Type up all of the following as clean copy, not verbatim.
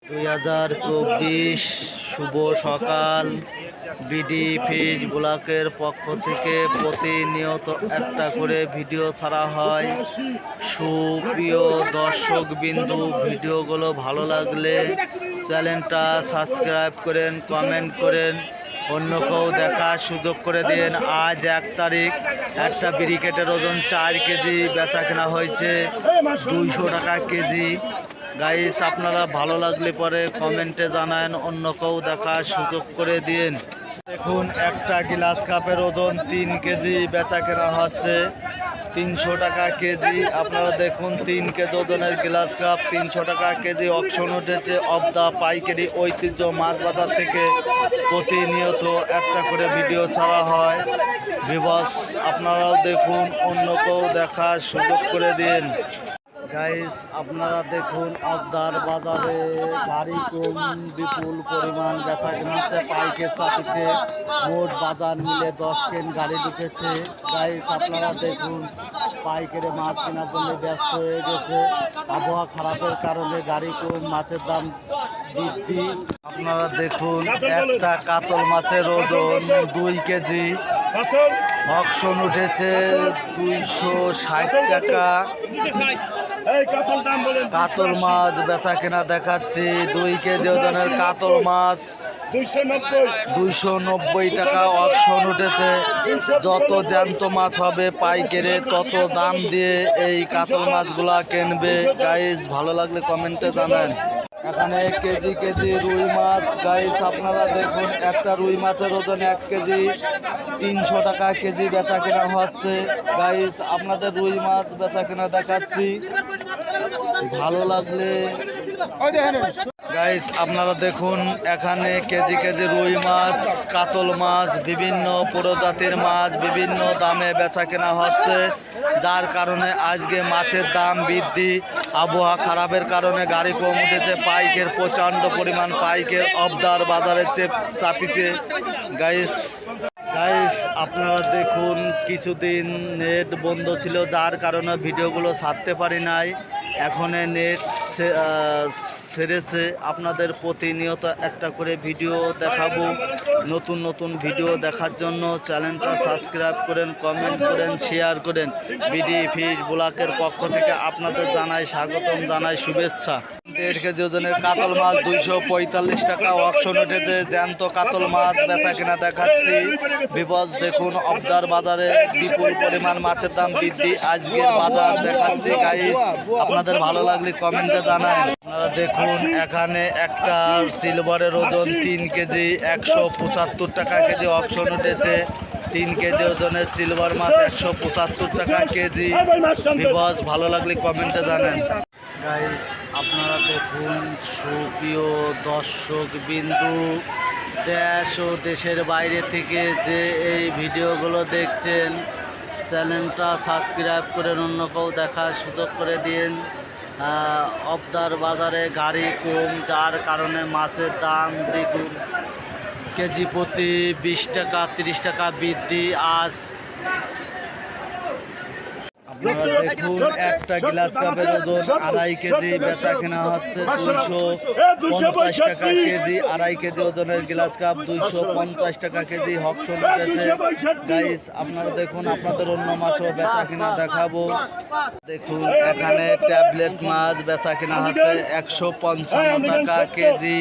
2024 শুভ সকাল। BD fish ব্লকের পক্ষ থেকে প্রতিনিয়ত একটা করে ভিডিও ছাড়া হয়। সুপ্রিয় দর্শক বিন্দু, ভিডিওগুলো ভালো লাগলে চ্যানেলটা সাবস্ক্রাইব করেন, কমেন্ট করেন, অন্যকেও দেখার সুযোগ করে দিন। আজ 1 তারিখ একটা ব্রিকেটের ওজন 4 কেজি বেচা কেনা হয়েছে 200 টাকা কেজি। গাইস, আপনারা ভালো লাগলে পরে কমেন্টে জানান, অন্যকেও দেখার সুযোগ করে দিন। দেখুন, একটা গ্লাস কাপের ওজন 3 কেজি বেচা কেনা হচ্ছে 300 টাকা কেজি। আপনারা দেখুন, 3 কেজি ওজনের গ্লাস কাপ 300 টাকা কেজি। অকশন উঠেছে অফ দা পাইকারি ঐতিহ্য মাছ বাজার থেকে। প্রতিনিয়ত একটা করে ভিডিও ছাড়া হয়। ভিউয়ার্স, আপনারাও দেখুন, অন্যকেও দেখার সুযোগ করে দিন। গাইস, আপনারা দেখুন, আবদার বাজারে গাড়ি কম বিপুল পরিমাণ বেচা কেনা হচ্ছে। পাইকের চাপিছে মোট বাজার মিলে 10 কেন গাড়ি ঢুকেছে। গাইস, আপনারা দেখুন, পাইকারে মাছ কেনার জন্য ব্যস্ত হয়ে গেছে। আবহাওয়া খারাপের কারণে গাড়ি কম, মাছের দাম বৃদ্ধি। আপনারা দেখুন, একটা কাতল মাছের ওজন 2 কেজি। অকশন উঠেছে 260 টাকা। কাতল মাছ বেচা কেনা দেখাচ্ছি। 2 কেজি ওজনের কাতল মাছ 290 টাকা অকশন উঠেছে। যত জ্যান্ত মাছ হবে পাইকারে তত দাম দিয়ে এই কাতল মাছগুলা কিনবে। গাইস, ভালো লাগলে কমেন্টে জানান। এখানে কেজি কেজি রুই মাছ। গাইস, আপনারা দেখুন, একটা রুই মাছের ওজন 1 কেজি 300 টাকা কেজি বেচা কেনা হচ্ছে। গাইস, আপনাদের রুই মাছ বেচা কেনা দেখাচ্ছি, ভালো লাগলে। গাইস, আপনারা দেখুন, এখানে কেজি কেজি রুই মাছ, কাতল মাছ, বিভিন্ন প্রজাতির মাছ বিভিন্ন দামে বেচা কেনা হচ্ছে। যার কারণে আজকে মাছের দাম বৃদ্ধি। আবহাওয়া খারাপের কারণে গাড়ি কম উঠেছে। পাইকের প্রচণ্ড পরিমাণ পাইকের অবদার বাজারে চাপিছে। গাইস, আপনারা দেখুন, কিছুদিন নেট বন্ধ ছিল, যার কারণে ভিডিওগুলো ছাড়তে পারি নাই। এখন নেট ছেড়েছে। আপনাদের প্রতিনিয়ত একটা করে ভিডিও দেখাবো। নতুন নতুন ভিডিও দেখার জন্য চ্যানেলটা সাবস্ক্রাইব করেন, কমেন্ট করেন, শেয়ার করেন। বিডি ফিশ ব্লকের পক্ষ থেকে আপনাদের জানাই স্বাগতম, জানাই শুভেচ্ছা। 1.5 কেজি ওজনের কাতল মাছ 245 টাকা অকশন উঠেছে। জ্যান্ত কাতল মাছ বেচা কেনা দেখাচ্ছি। ভিউয়ার্স, দেখুন, অবদার বাজারে বিপুল পরিমাণ মাছের দাম বৃদ্ধি। আজকের বাজার দেখাচ্ছি। গাইস, আপনাদের ভালো লাগলে কমেন্টে জানান। আপনারা দেখুন, এখানে একটা সিলভারের ওজন 3 কেজি 175 টাকা কেজি অকশন উঠেছে। 3 কেজি ওজনের সিলভার মাছ 175 টাকা কেজি। ভিউয়ার্স, ভালো লাগলে কমেন্টে জানান। গাইস, আপনারা দেখুন, সুপ্রিয় দর্শক বিন্দু, দেশ ও দেশের বাইরে থেকে যে এই ভিডিওগুলো দেখছেন, চ্যানেলটা সাবস্ক্রাইব করে অন্যকেও দেখার সুযোগ করে দিন। অবদার বাজারে গাড়ি কম, যার কারণে মাছের দাম দ্বিগুণ। কেজি প্রতি 20 টাকা 30 টাকা বৃদ্ধি। আজ আপনারা দেখুন, একটা গ্লাস কাপের ওজন 2.5 কেজি বেচা কেনা হচ্ছে 250 টাকা কেজি। 2.5 কেজি ওজনের গ্লাস কাপ 250 টাকা কেজি অকশন উঠেছে। গাইস, আপনারা দেখুন, আপনাদের অন্য মাছও বেচা কেনা দেখাবো। দেখুন, এখানে ট্যাবলেট মাছ বেচা কেনা হচ্ছে 155 টাকা কেজি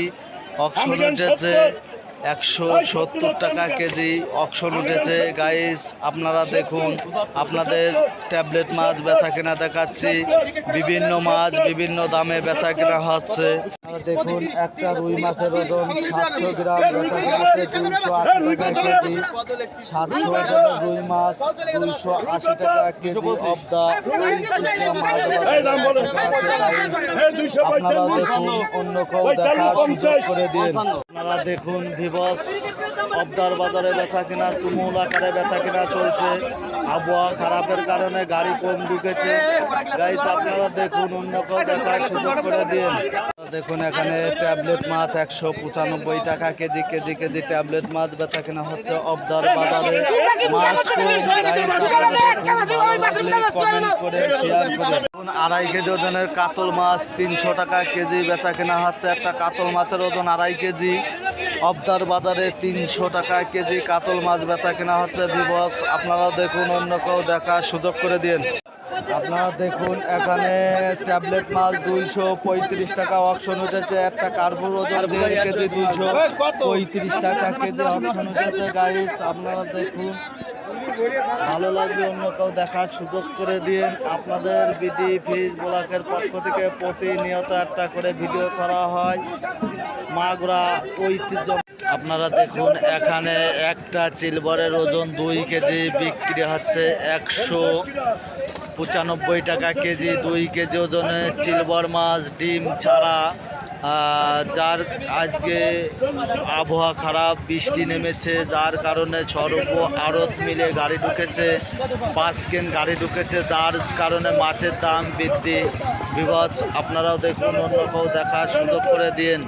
অকশন উঠেছে। 170 টাকা কেজি অকশন উঠেছে। গাইস, আপনারা দেখুন, আপনাদের ট্যাবলেট মাছ বেচা কেনা দেখাচ্ছি। বিভিন্ন মাছ বিভিন্ন দামে বেচা কেনা হচ্ছে। আপনারা দেখুন, একটা রুই মাছের ওজন 700 গ্রাম বেচা কেনা হচ্ছে 280 টাকা কেজি। 700 গ্রামের রুই মাছ 280 টাকা কেজি। অফ দা আপনারা দেখুন, অন্য কেউ দেখার সুযোগ করে দিন। আপনারা দেখুন, ভিউয়ার্স, অবদার বাজারে বেচা কেনা তুমুল আকারে বেচা কেনা চলছে। আবহাওয়া খারাপের কারণে গাড়ি কম ঢুকেছে। গাইস, আপনারা দেখুন, অন্য কেউ দেখার সুযোগ করে দিন। দেখুন এখানে ট্যাবলেট মাছ 195 টাকা কেজি, কেজি কেজি ট্যাবলেট মাছ বেচা কেনা হচ্ছে অবদার বাজারে। মাছ কমেন্ট করে শেয়ার করে। দেখুন 2.5 কেজি ওজনের কাতল মাছ 300 টাকা কেজি বেচা কেনা হচ্ছে। একটা কাতল মাছের ওজন 2.5 কেজি, অবদার বাজারে 300 টাকা কেজি কাতল মাছ বেচা কেনা হচ্ছে। ভিউয়ার্স আপনারা দেখুন, অন্য কেউ দেখার সুযোগ করে দিন। আপনারা দেখুন এখানে ট্যাবলেট মাছ 235 টাকা অকশন উঠেছে। একটা কার্পুর ওজন 1.5 কেজি 235 টাকা কেজি অকশন উঠেছে। গাইস আপনারা দেখুন, ভালো লাগবে অন্য কেউ দেখার সুযোগ করে দিন। আপনাদের বিডি ফিশ ব্লকের পক্ষ থেকে প্রতিনিয়ত একটা করে ভিডিও করা হয় মাগুরা ঐতিহ্য। আপনারা দেখুন এখানে একটা সিলভারের ওজন 2 কেজি বিক্রি হচ্ছে 195 টাকা কেজি। 2 কেজি ওজনের সিলভার মাছ ডিম ছাড়া, যার আজকে আবহাওয়া খারাপ, বৃষ্টি নেমেছে, যার কারণে সর্ব আড়ত মিলে গাড়ি ঢুকেছে, 5 কেন গাড়ি ঢুকেছে, যার কারণে মাছের দাম বৃদ্ধি। বিভৎস আপনারাও দেখুন, অন্য কেউ দেখার সুযোগ করে দিন।